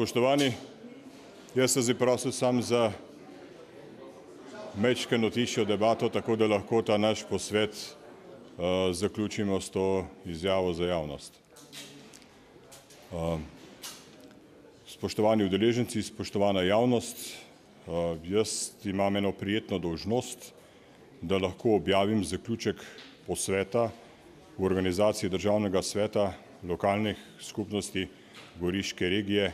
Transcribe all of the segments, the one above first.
Spoštovani, jaz sem zdaj prosil sam za majčkeno tišjo debato, tako da lahko ta naš posvet zaključimo s to izjavo za javnost. Spoštovani udeleženci, spoštovana javnost, jaz imam eno prijetno dolžnost, da lahko objavim zaključek posveta v organizaciji Državnega sveta lokalnih skupnosti Goriške regije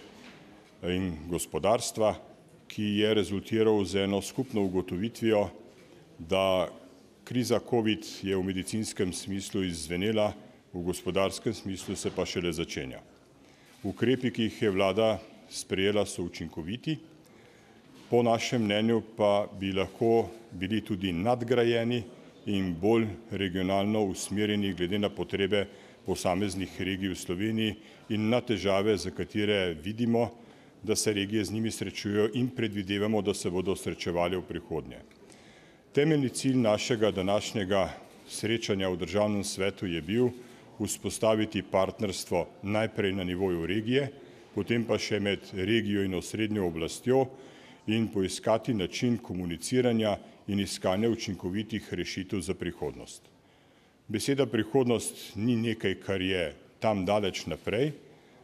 in gospodarstva, ki je rezultiral z eno skupno ugotovitvijo, da kriza COVID je v medicinskem smislu izzvenela, v gospodarskem smislu se pa šele začenja. Ukrepi, ki jih je vlada sprejela, so učinkoviti, po našem mnenju pa bi lahko bili tudi nadgrajeni in bolj regionalno usmerjeni glede na potrebe posameznih regij v Sloveniji in na težave, za katere vidimo, da se regije z njimi srečujejo in predvidevamo, da se bodo srečevali v prihodnje. Temeljni cilj našega današnjega srečanja v Državnem svetu je bil vzpostaviti partnerstvo najprej na nivoju regije, potem pa še med regijo in osrednjo oblastjo in poiskati način komuniciranja in iskanja učinkovitih rešitev za prihodnost. Beseda prihodnost ni nekaj, kar je tam daleč naprej,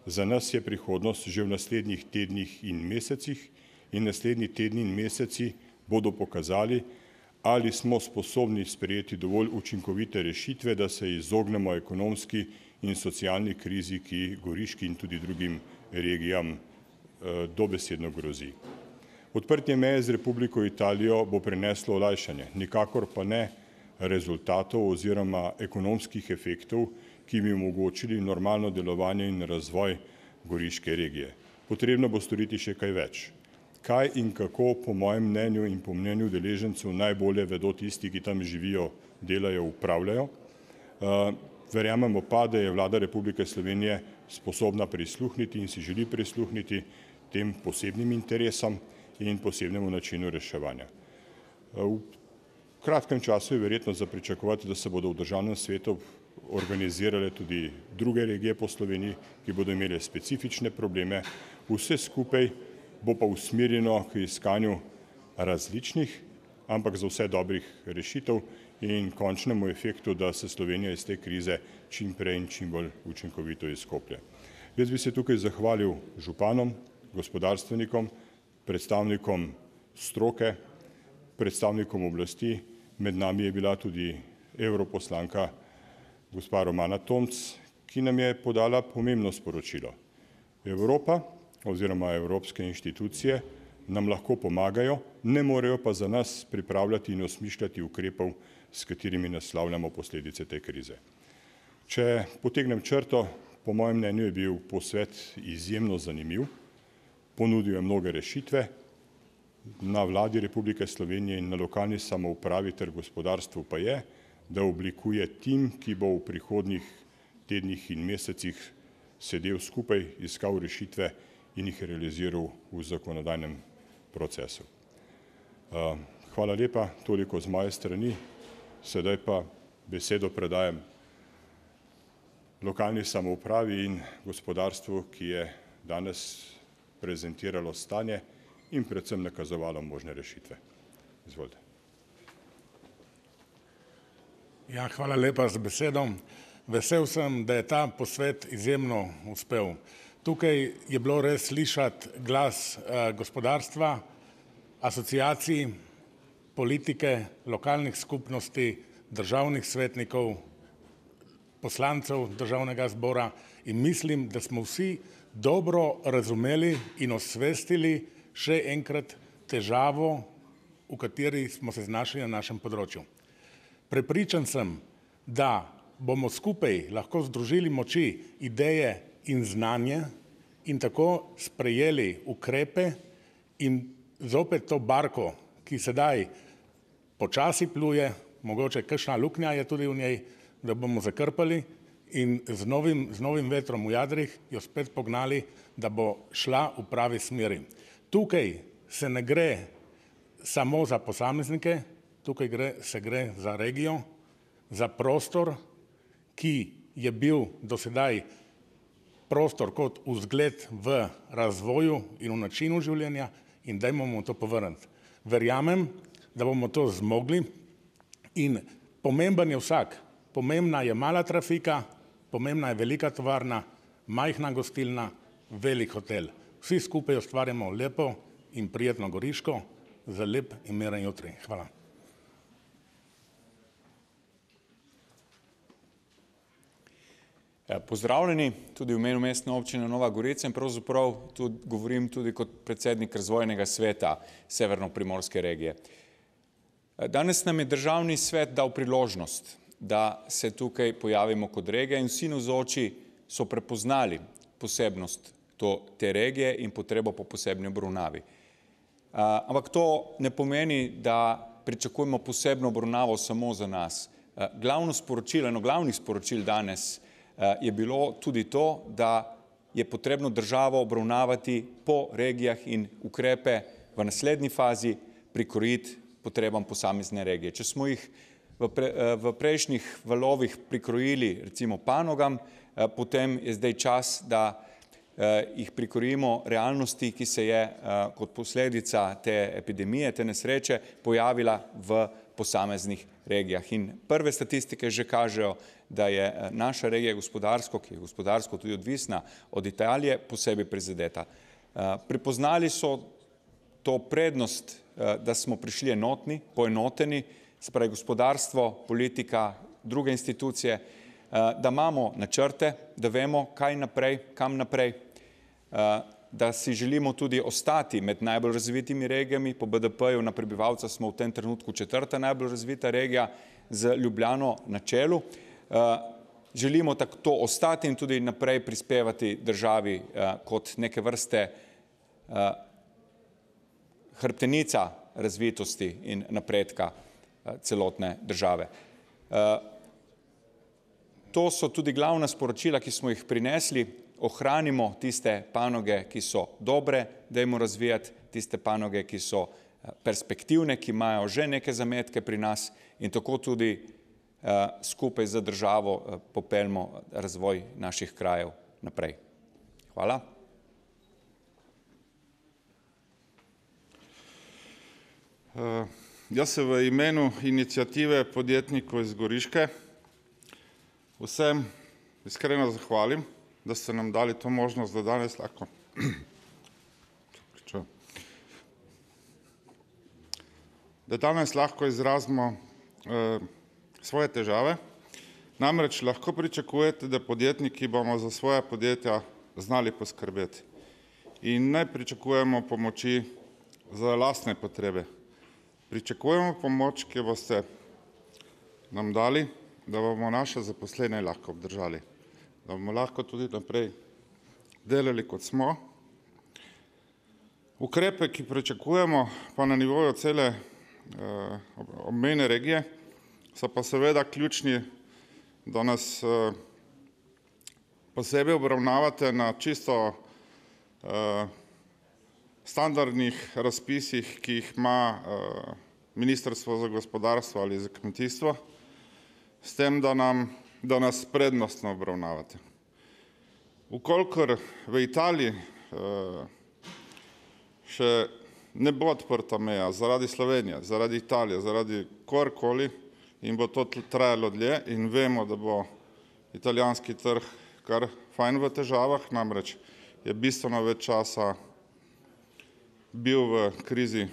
za nas je prihodnost že v naslednjih tednih in mesecih in naslednji tedni in meseci bodo pokazali, ali smo sposobni sprejeti dovolj učinkovite rešitve, da se izognemo ekonomski in socialni krizi, ki Goriški in tudi drugim regijam dobesedno grozi. Odprtje meje z Republiko Italijo bo prineslo olajšanje, nikakor pa ne rezultatov oziroma ekonomskih efektov, ki bi omogočili normalno delovanje in razvoj Goriške regije. Potrebno bo storiti še kaj več. Kaj in kako, po mojem mnenju in po mnenju udeležencev, najbolje vedo tisti, ki tam živijo, delajo, upravljajo. Verjamemo pa, da je Vlada Republike Slovenije sposobna prisluhniti in si želi prisluhniti tem posebnim interesom in posebnemu načinu reševanja. V kratkem času je verjetno za pričakovati, da se bodo v Državnem svetu organizirale tudi druge regije po Sloveniji, ki bodo imele specifične probleme. Vse skupaj bo pa usmerjeno k iskanju različnih, ampak za vse dobrih rešitev in končnemu efektu, da se Slovenija iz te krize čim prej in čim bolj učinkovito izkoplje. Jaz bi se tukaj zahvalil županom, gospodarstvenikom, predstavnikom stroke, predstavnikom oblasti, med nami je bila tudi evroposlanka gospa Romana Tomc, ki nam je podala pomembno sporočilo. Evropa oziroma evropske inštitucije nam lahko pomagajo, ne morejo pa za nas pripravljati in osmišljati ukrepov, s katerimi naslavljamo posledice te krize. Če potegnem črto, po mojem mnenju je bil posvet izjemno zanimiv, ponudil je mnoge rešitve, na Vladi Republike Slovenije in na lokalni samoupravi ter gospodarstvu pa je, da oblikuje tim, ki bo v prihodnjih tednih in mesecih sedel skupaj, iskal rešitve in jih realiziral v zakonodajnem procesu. Hvala lepa, toliko z moje strani. Sedaj pa besedo predajam lokalni samoupravi in gospodarstvu, ki je danes prezentiralo stanje in predvsem nakazovalo možne rešitve. Izvolite. Ja, hvala lepa za besedo. Vesel sem, da je ta posvet izjemno uspel. Tukaj je bilo res slišati glas gospodarstva, asociacij, politike, lokalnih skupnosti, državnih svetnikov, poslancev Državnega zbora in mislim, da smo vsi dobro razumeli in osvestili še enkrat težavo, v kateri smo se znašli na našem področju. Prepričan sem, da bomo skupaj lahko združili moči, ideje in znanje in tako sprejeli ukrepe in zopet to barko, ki sedaj počasi pluje, mogoče kakšna luknja je tudi v njej, da bomo zakrpali in z novim vetrom v jadrih jo spet pognali, da bo šla v pravi smeri. Tukaj se ne gre samo za posameznike, tukaj se gre za regijo, za prostor, ki je bil do sedaj prostor kot vzgled v razvoju in v načinu življenja in dajmo mu to povrniti. Verjamem, da bomo to zmogli in pomemben je vsak. Pomembna je mala trafika, pomembna je velika tovarna, majhna gostilna, velik hotel. Vsi skupaj ustvarjamo lepo in prijetno Goriško za lep in miren jutri. Hvala. Pozdravljeni tudi v imenu Mestne občine Nova Gorica in pravzaprav govorim tudi kot predsednik razvojnega sveta Severno-Primorske regije. Danes nam je državni svet dal priložnost, da se tukaj pojavimo kot regija in vsi navzoči so prepoznali posebnost te regije in potrebo po posebni obravnavi. Ampak to ne pomeni, da pričakujemo posebno obravnavo samo za nas. Glavno sporočilo, eno glavnih sporočil danes je bilo tudi to, da je potrebno državo obravnavati po regijah in ukrepe v naslednji fazi prikrojiti potrebam posamezne regije. Če smo jih v prejšnjih valovih prikrojili recimo panogam, potem je zdaj čas, da jih prikrojimo realnosti, ki se je kot posledica te epidemije, te nesreče pojavila v posameznih regijah. In prve statistike že kažejo, da je naša regija gospodarsko, ki je gospodarsko tudi odvisna od Italije, posebej prizadeta. Prepoznali so to prednost, da smo prišli enotni, poenoteni, se pravi gospodarstvo, politika, druge institucije, da imamo načrte, da vemo, kaj naprej, kam naprej, da si želimo tudi ostati med najbolj razvitimi regijami. Po BDP-ju na prebivalca smo v tem trenutku 4. najbolj razvita regija z Ljubljano na čelu. Želimo to ostati in tudi naprej prispevati državi kot neke vrste hrbtenica razvitosti in napredka celotne države. To so tudi glavna sporočila, ki smo jih prinesli. Ohranimo tiste panoge, ki so dobre, dajmo razvijati tiste panoge, ki so perspektivne, ki imajo že neke zametke pri nas in tako tudi skupaj z državo popeljemo razvoj naših krajev naprej. Hvala. Jaz se v imenu iniciative podjetnikov iz Goriške vsem iskreno zahvalim, da ste nam dali to možnost, da danes lahko izrazimo svoje težave. Namreč lahko pričakujete, da podjetniki bomo za svoja podjetja znali poskrbeti in ne pričakujemo pomoči za lastne potrebe. Pričakujemo pomoč, ki boste nam dali, da bomo naše zaposlene lahko obdržali, da bomo lahko tudi naprej delali, kot smo. Ukrepe, ki pričakujemo pa na nivoju cele obmejne regije, so pa seveda ključni, da nas posebej obravnavate na čisto standardnih razpisih, ki jih ima Ministrstvo za gospodarstvo ali za kmetijstvo, s tem, da nas prednostno obravnavate. Vkolikor v Italiji še ne bo odprta meja zaradi Slovenije, zaradi Italije, zaradi kogarkoli in bo to trajalo dlje in vemo, da bo italijanski trg kar fajn v težavah, namreč je bistveno več časa bil v krizi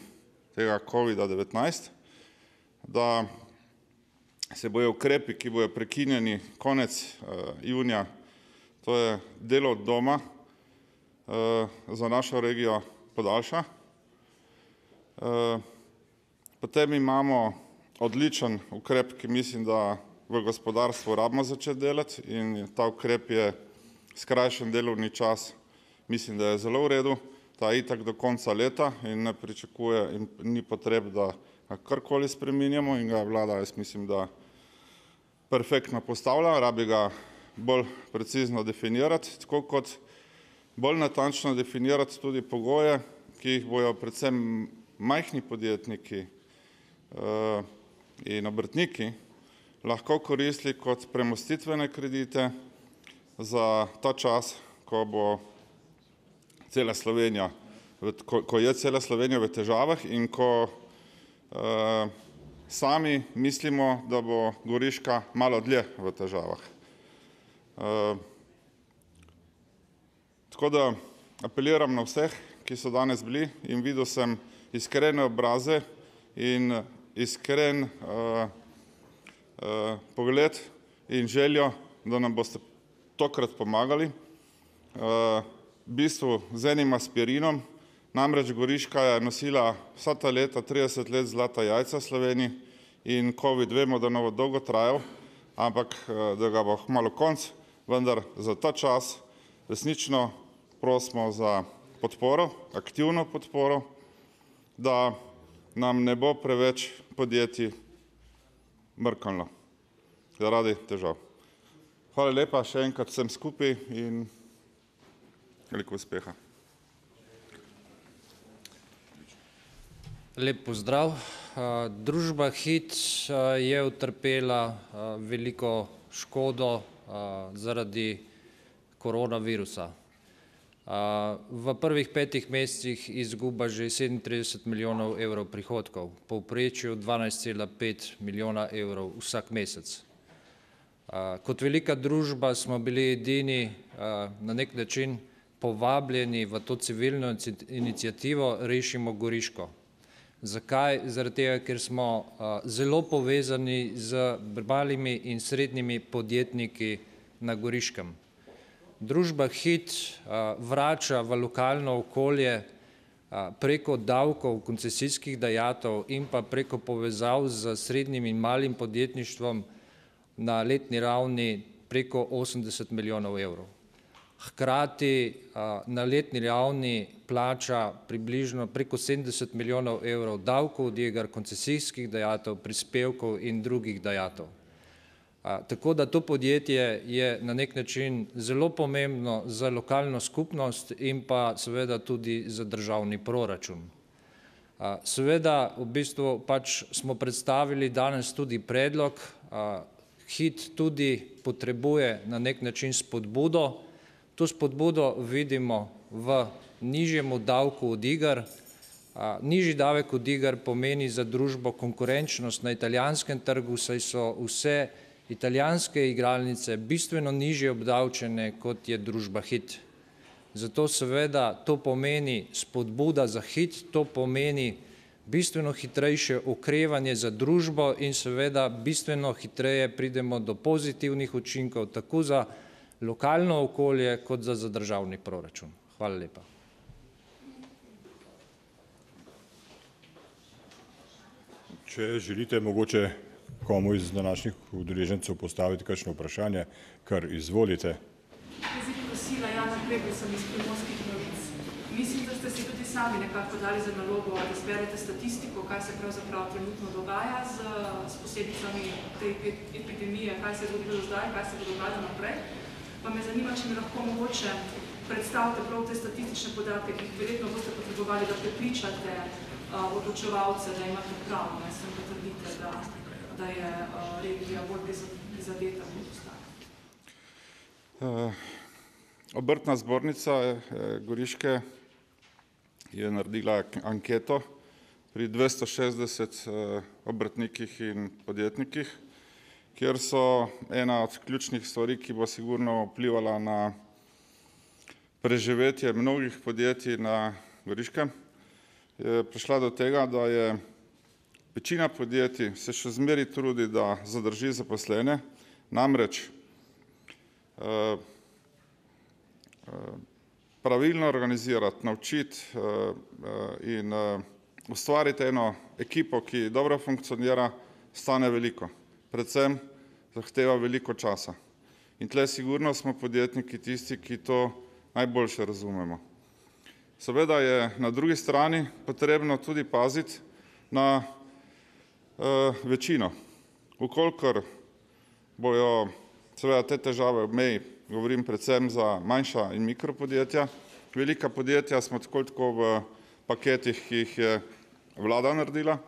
tega COVID-19, da se bojo ukrepi, ki bojo prekinjeni konec junija, to je delo od doma, za našo regijo podaljša. Potem imamo odličen ukrep, ki mislim, da v gospodarstvu rabimo začeti delati in ta ukrep je skrajšan delovni čas, mislim, da je zelo v redu. Ta itak do konca leta in ne pričakuje in ni potreb, da karkoli spreminjamo in ga vlada, jaz mislim, da perfektno postavlja, rabi ga bolj precizno definirati, tako kot bolj natančno definirati tudi pogoje, ki jih bojo predvsem majhni podjetniki in obrtniki lahko koristili kot premostitvene kredite za ta čas, ko bo cela Slovenija, ko je cela Slovenija v težavah in ko sami mislimo, da bo Goriška malo dlje v težavah. Tako da apeliram na vseh, ki so danes bili, in videl sem iskrene obraze in iskren pogled in željo, da nam boste tokrat pomagali. V bistvu z enim aspirinom, namreč Goriška je nosila vsa ta leta, 30 let zlata jajca v Sloveniji in COVID vemo, da ne bo dolgo trajal, ampak da ga bo malo konc, vendar za ta čas resnično prosimo za podporo, aktivno podporo, da nam ne bo preveč podjetij mrknilo zaradi težav. Hvala lepa še enkrat vsem skupaj in veliko uspeha. Lep pozdrav. Družba Hit je utrpela veliko škodo zaradi koronavirusa. V prvih 5 mesecih izguba že 37 milijonov evrov prihodkov, v povprečju 12,5 milijona evrov vsak mesec. Kot velika družba smo bili edini na nek način povabljeni v to civilno inicijativo Rešimo Goriško. Zakaj? Zaradi tega, ker smo zelo povezani z malimi in srednjimi podjetniki na Goriškem. Družba Hit vrača v lokalno okolje preko davkov, koncesijskih dajatev in pa preko povezav z srednjim in malim podjetništvom na letni ravni preko 80 milijonov evrov. Hkrati na letni ravni plača približno preko 70 milijonov evrov davkov od iger, koncesijskih dajatev, prispevkov in drugih dajatev. Tako da to podjetje je na nek način zelo pomembno za lokalno skupnost in pa seveda tudi za državni proračun. Seveda v bistvu pač smo predstavili danes tudi predlog, Hit tudi potrebuje na nek način spodbudo. To spodbudo vidimo v nižjemu davku od iger. Nižji davek od iger pomeni za družbo konkurenčnost na italijanskem trgu, saj so vse italijanske igralnice bistveno nižje obdavčene, kot je družba Hit. Zato seveda to pomeni spodbuda za Hit, to pomeni bistveno hitrejše okrevanje za družbo in seveda bistveno hitreje pridemo do pozitivnih učinkov tako za lokalno okolje kot za državni proračun. Hvala lepa. Če želite mogoče komu iz današnjih udeležencev postaviti kakšno vprašanje, kar izvolite. Jaz bi prosila Jana Krebel, sem iz Primorskih novic. Mislim, da ste si tudi sami nekako dali za nalogo, da zberete statistiko, kaj se pravzaprav trenutno dogaja s posledicami te epidemije, kaj se je zgodilo zdaj, kaj se bo dogajalo naprej. Pa me zanima, če mi lahko mogoče predstavite prav te statistične podatke, ki jih verjetno boste potrebovali, da prepričate odločevalce, da imate prav, ne sem potrdite, da je regija bolj prizadeta kot ostale. Obrtna zbornica Goriške je naredila anketo pri 260 obrtnikih in podjetnikih, kjer so ena od ključnih stvari, ki bo sigurno vplivala na preživetje mnogih podjetij na Goriškem, je prišla do tega, da je večina podjetij se še zmeraj trudi, da zadrži zaposlene, namreč pravilno organizirati, naučiti in ustvariti eno ekipo, ki dobro funkcionira, stane veliko. Predvsem zahteva veliko časa. In tle sigurno smo podjetniki tisti, ki to najboljše razumemo. Seveda je na drugi strani potrebno tudi paziti na večino. Vkolikor bojo seveda te težave v meji, govorim predvsem za manjša in mikropodjetja, velika podjetja smo tako v paketih, ki jih je vlada naredila,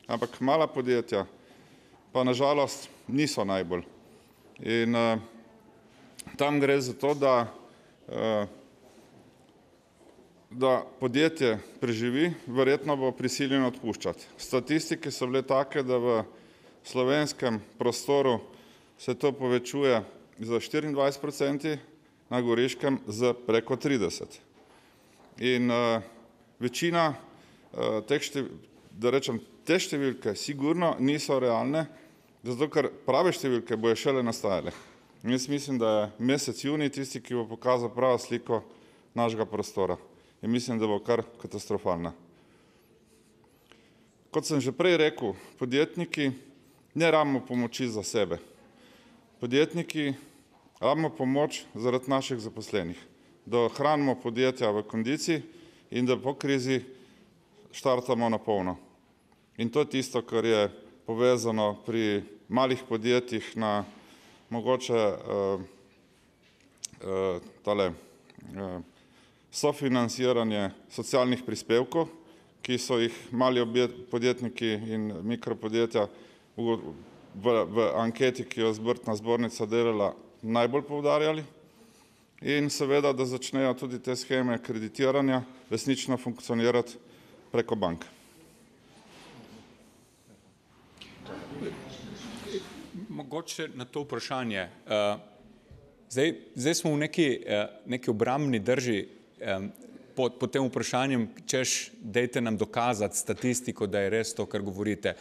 ampak mala podjetja pa nažalost niso najbolj. In tam gre za to, da da podjetje preživi, verjetno bo prisiljeno odpuščati. Statistike so bile take, da v slovenskem prostoru se to povečuje za 24%, na Goriškem za preko 30%. In večina te številke sigurno niso realne, zato ker prave številke bojo šele nastajale. Jaz mislim, da je mesec junij tisti, ki bo pokazal pravo sliko našega prostora. In mislim, da bo kar katastrofalna. Kot sem že prej rekel, podjetniki ne rabimo pomoči za sebe. Podjetniki rabimo pomoč zaradi naših zaposlenih, da ohranimo podjetja v kondiciji in da po krizi štartamo na polno. In to je tisto, kar je povezano pri malih podjetjih na mogoče sofinanciranje socialnih prispevkov, ki so jih mali podjetniki in mikropodjetja v anketi, ki jo Obrtna zbornica delala, najbolj poudarjali. In seveda, da začnejo tudi te sheme kreditiranja resnično funkcionirati preko bank. Mogoče na to vprašanje. Zdaj smo v neki obrambni drži pod tem vprašanjem, češ, dajte nam dokazati statistiko, da je res to, kar govorite.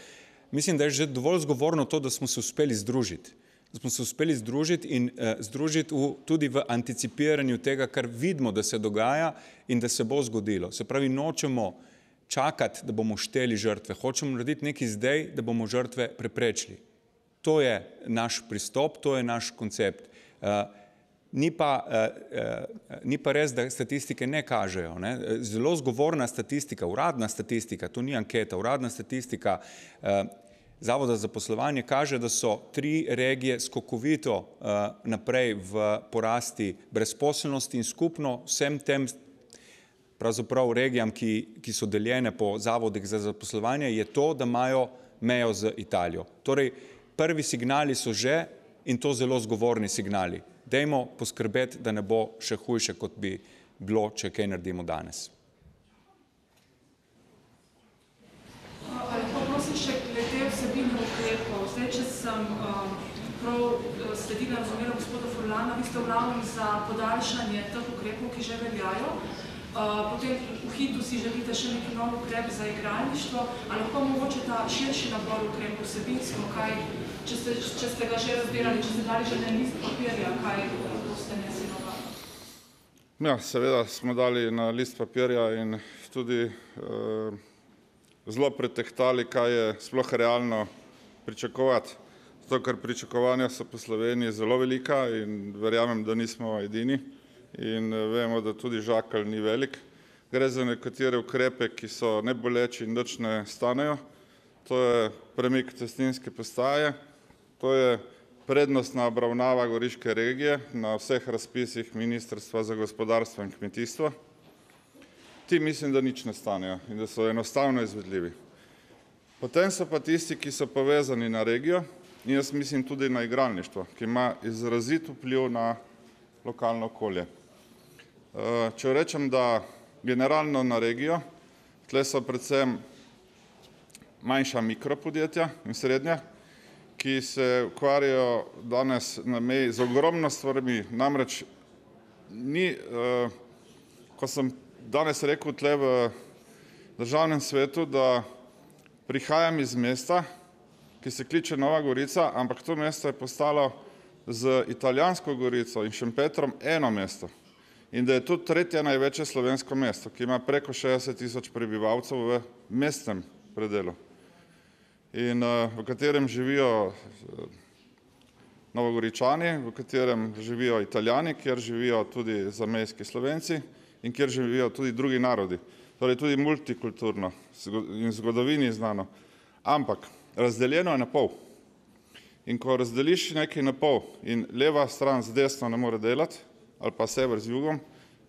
Mislim, da je že dovolj zgovorno to, da smo se uspeli združiti. Da smo se uspeli združiti in združiti tudi v anticipiranju tega, kar vidimo, da se dogaja in da se bo zgodilo. Se pravi, nočemo čakati, da bomo šteli žrtve. Hočemo narediti nekaj zdaj, da bomo žrtve preprečili. To je naš pristop, to je naš koncept. Ni pa res, da statistike ne kažejo. Zelo zgovorna statistika, uradna statistika, to ni anketa, uradna statistika Zavoda za zaposlovanje kaže, da so 3 regije skokovito naprej v porasti brezposelnosti in skupno vsem tem pravzaprav regijam, ki so deljene po zavodih za zaposlovanje, je to, da imajo mejo z Italijo. Torej, prvi signali so že in to zelo zgovorni signali. Dajmo poskrbeti, da ne bo še hujše, kot bi bilo, če kaj naredimo danes. Lahko prosim še glede vsebine ukrepov. Zdaj, če sem prav sledila, razumela gospoda Furlana, vi ste v glavnem za podaljšanje teh ukrepov, ki že veljajo. Potem v hitu si želite še neki nov ukrep za igralništvo, ali lahko mogoče ta širši nabor ukrepov vsebinsko, kaj, če ste ga že razdelali, če ste dali že na list papirja, kaj boste nesli novega? Ja, seveda smo dali na list papirja in tudi zelo pretehtali, kaj je sploh realno pričakovati. Zato, ker pričakovanja so po Sloveniji zelo velika in verjamem, da nismo edini. In vemo, da tudi žakelj ni velik. Gre za nekatere ukrepe, ki so neboleči in nič ne stanejo. To je premik cestninske postaje, to je prednostna obravnava Goriške regije na vseh razpisih Ministrstva za gospodarstvo in kmetijstvo. Ti mislim, da nič ne stanejo in da so enostavno izvedljivi. Potem so pa tisti, ki so povezani na regijo in jaz mislim tudi na igralništvo, ki ima izrazit vpliv na lokalno okolje. Če rečem, da generalno na regijo, tle so predvsem manjša mikropodjetja in srednja, ki se ukvarjajo danes na meji z ogromno stvarmi. Namreč ni, ko sem danes rekel tle v državnem svetu, da prihajam iz mesta, ki se kliče Nova Gorica, ampak to mesto je postalo z Italijansko Gorico in Šempetrom eno mesto. In da je to 3. največje slovensko mesto, ki ima preko 60.000 prebivalcev v mestnem predelu. In v katerem živijo Novogoričani, v katerem živijo Italijani, kjer živijo tudi zamejski Slovenci in kjer živijo tudi drugi narodi. Torej tudi multikulturno in zgodovini znano. Ampak razdeljeno je na pol. In ko razdeliš nekaj na pol in leva stran z desno ne more delati, ali pa sever z jugom,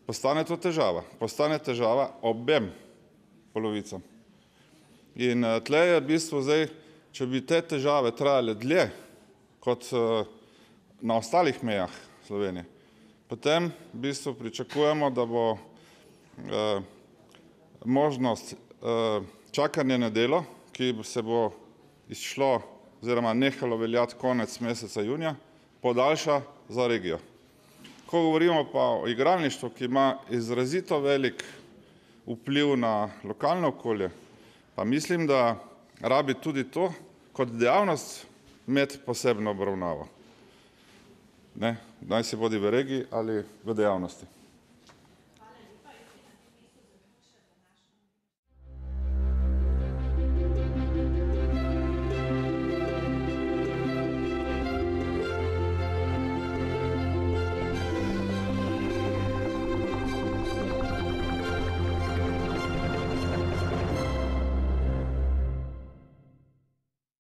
postane to težava. Postane težava obem polovicam. In tle je v bistvu zdaj, če bi te težave trajale dlje kot na ostalih mejah Slovenije, Potem v bistvu pričakujemo, da bo možnost čakanja na delo, ki se bo izšlo oziroma nehalo veljati konec meseca junija, podaljša za regijo. Ko govorimo pa o igralništvu, ki ima izrazito velik vpliv na lokalno okolje, pa mislim, da rabi tudi to kot dejavnost imeti posebno obravnavo. Naj se bodi v regiji ali v dejavnosti.